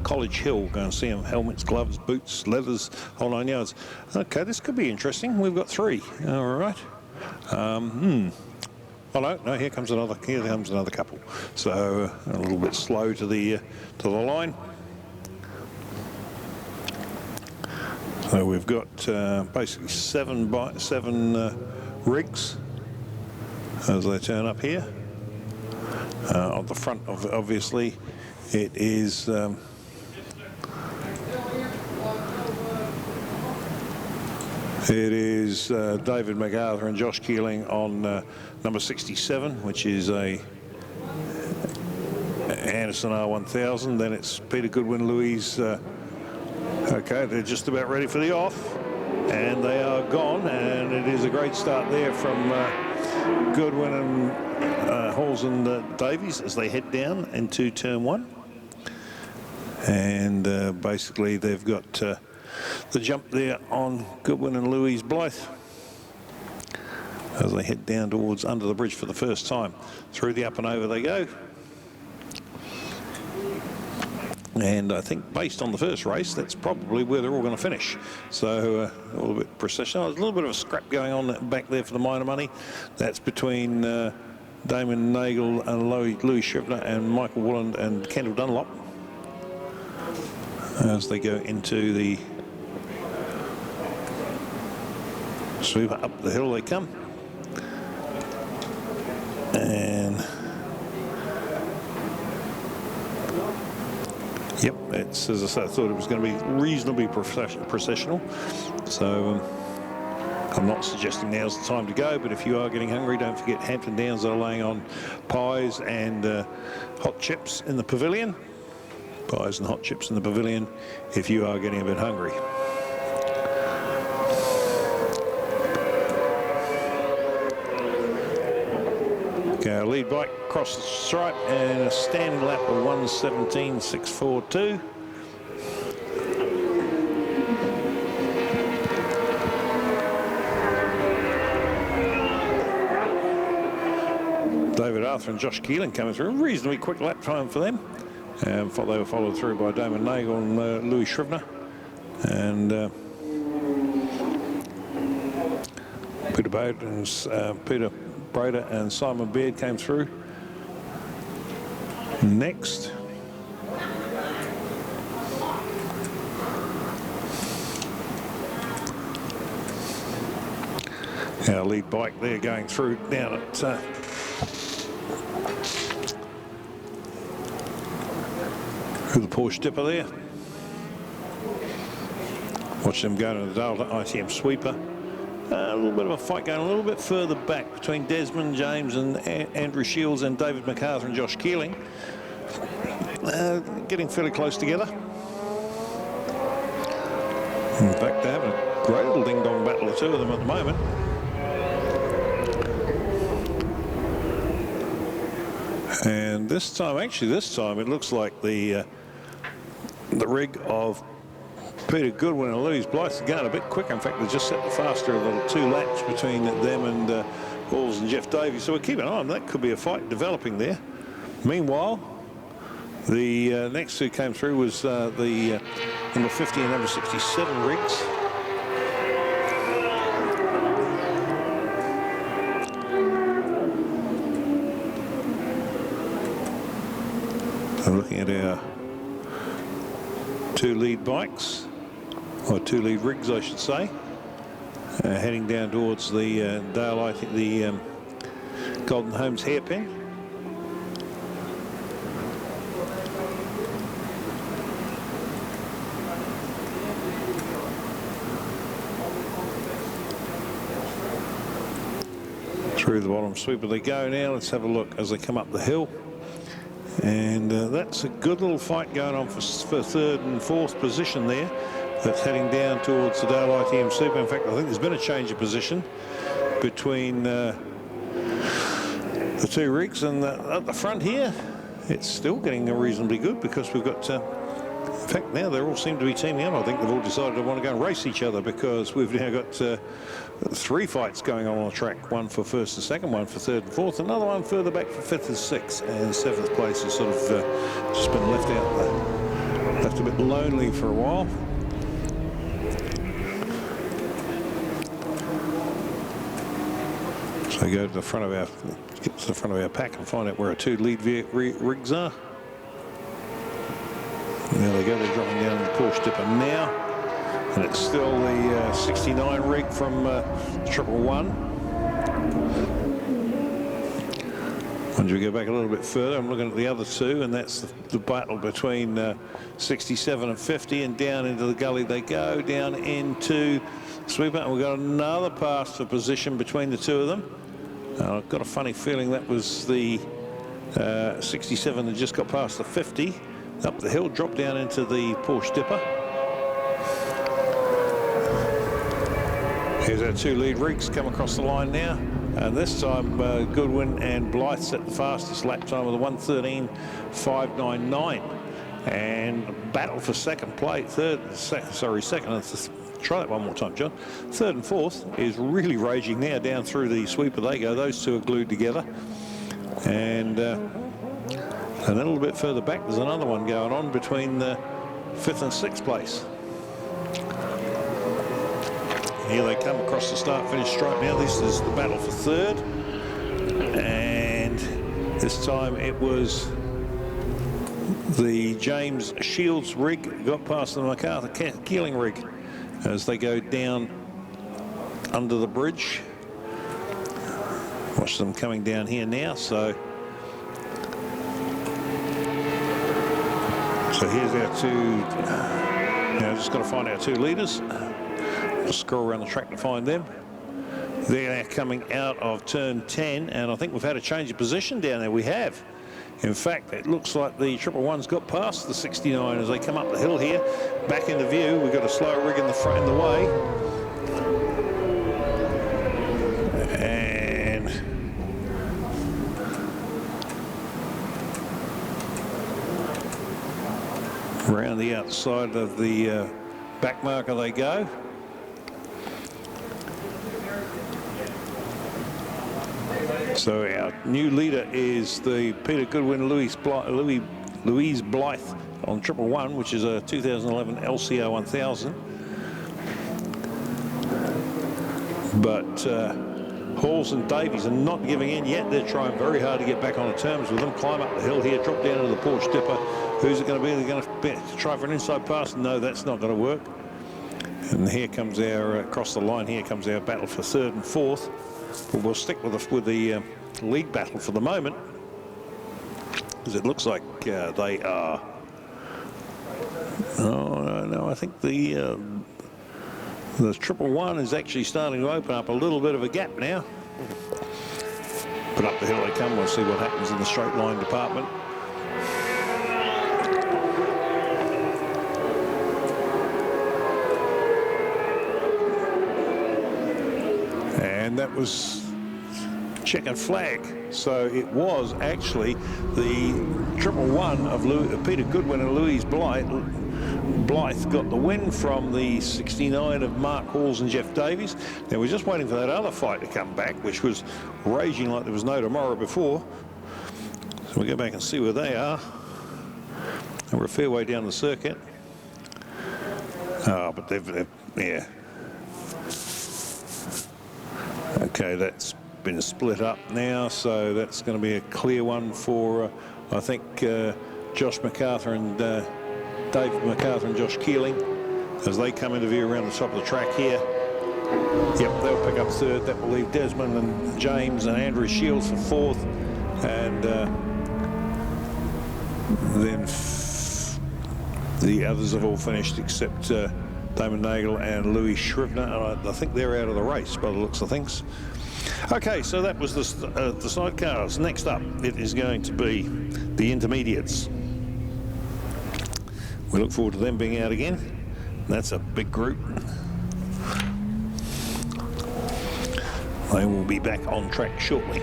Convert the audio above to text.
College Hill. Go and see them. Helmets, gloves, boots, leathers, whole 9 yards. Okay, this could be interesting. We've got 3. All right. Oh no, here comes another couple. So a little bit slow to the line. So we've got basically 7 rigs as they turn up here. On the front of obviously it is David MacArthur and Josh Keeling on number 67, which is a Anderson R1000. Then it's Peter Goodwin, Louise. Okay, they're just about ready for the off, and they are gone. And it is a great start there from Goodwin and Halls and Davies as they head down into turn 1. And basically they've got the jump there on Goodwin and Louise Blythe as they head down towards under the bridge for the first time. Through the up and over they go. And I think based on the first race, that's probably where they're all going to finish. So a little bit processional. There's a little bit of a scrap going on back there for the minor money. That's between Damon Nagel and Louis Shrivner and Michael Wooland and Kendall Dunlop as they go into the sweeper. Up the hill they come. And yep, it's, as I said, I thought it was going to be reasonably processional. So I'm not suggesting now's the time to go, but if you are getting hungry, don't forget Hampton Downs are laying on pies and hot chips in the pavilion. Pies and hot chips in the pavilion if you are getting a bit hungry. Okay, lead bike across the stripe and a standing lap of 1:17.642. David Arthur and Josh Keeling coming through. A reasonably quick lap time for them. They were followed through by Damon Nagel and Louis Shrivner. And Peter Brader and Simon Beard came through next. Our lead bike there going through down at the Porsche dipper there. Watch them go to the Delta ITM sweeper. A little bit of a fight going a little bit further back between Desmond James and Andrew Shields and David MacArthur and Josh Keeling. Getting fairly close together. In fact, they're having a great little ding-dong battle, the two of them at the moment. And this time it looks like the rig of Peter Goodwin and Louise Blythe are going a bit quicker. In fact, they just set the faster of the 2 laps between them and Halls and Jeff Davies. So we'll keep an eye on that. Could be a fight developing there. Meanwhile, the next 2 came through was the number 50 and number 67 rigs. I'm looking at our 2 lead bikes, or 2 lead rigs, I should say, heading down towards the the Golden Homes hairpin. Through the bottom sweeper they go now. Let's have a look as they come up the hill. And that's a good little fight going on for 3rd and 4th position there. That's heading down towards the Dale ITM Super. In fact, I think there's been a change of position between the 2 rigs. And at the front here, it's still getting reasonably good because we've got, in fact, now they all seem to be teaming up. I think they've all decided to want to go and race each other because we've now got 3 fights going on the track. One for 1st and 2nd, one for 3rd and 4th, another one further back for 5th and 6th, and 7th place has sort of just been left lonely for a while. So go to the front of get to the front of our pack and find out where our two lead rigs are. There they go, they're dropping down in the Porsche dipper now. And it's still the 69 rig from 111. Once we go back a little bit further, I'm looking at the other two, and that's the battle between 67 and 50, and down into the gully they go, down into sweeper, and we've got another pass for position between the two of them. I've got a funny feeling that was the 67 that just got past the 50. Up the hill, drop down into the Porsche dipper. Here's our two lead rigs come across the line now. And this time, Goodwin and Blythe set the fastest lap time of the 1:13.599. And battle for second place, second. Let's try that one more time, John. Third and fourth is really raging now down through the sweeper. They go. Those two are glued together. And a little bit further back, there's another one going on between the 5th and 6th place. Here they come across the start-finish stripe now. This is the battle for third. And this time it was the James Shields rig got past the MacArthur Keeling rig as they go down under the bridge. Watch them coming down here now. So here's our two. Now just got to find our two leaders. Just scroll around the track to find them. They're now coming out of turn 10, and I think we've had a change of position down there. We have. In fact, it looks like the 111's got past the 69 as they come up the hill here. Back into view, we've got a slow rig in the front in the way. And around the outside of the back marker they go. So our new leader is the Peter Goodwin Louise Blythe on 111, which is a 2011 LCR 1000. But Halls and Davies are not giving in yet. They're trying very hard to get back on the terms with them. Climb up the hill here, drop down into the Porsche dipper. Who's it going to be? They're going to try for an inside pass. No, that's not going to work. And here comes our, across the line, here comes our battle for third and fourth. But we'll stick with the lead battle for the moment, because it looks like they are. Oh no, I think the 111 is actually starting to open up a little bit of a gap now. But up the hill they come. We'll see what happens in the straight line department. And that was checkered flag. So it was actually the 111 of Peter Goodwin and Louise Blythe. Blythe got the win from the 69 of Mark Halls and Jeff Davies. Now we're just waiting for that other fight to come back, which was raging like there was no tomorrow before. So we'll go back and see where they are. And we're a fair way down the circuit. But they've yeah. Okay, that's been split up now, so that's going to be a clear one for, I think, Josh MacArthur and Dave MacArthur and Josh Keeling as they come into view around the top of the track here. Yep, they'll pick up third. That will leave Desmond and James and Andrew Shields for fourth, and then the others have all finished except Damon Nagel and Louis Shrivner. I think they're out of the race by the looks of things. Okay, so that was the sidecars. Next up, it is going to be the intermediates. We look forward to them being out again. That's a big group. They will be back on track shortly.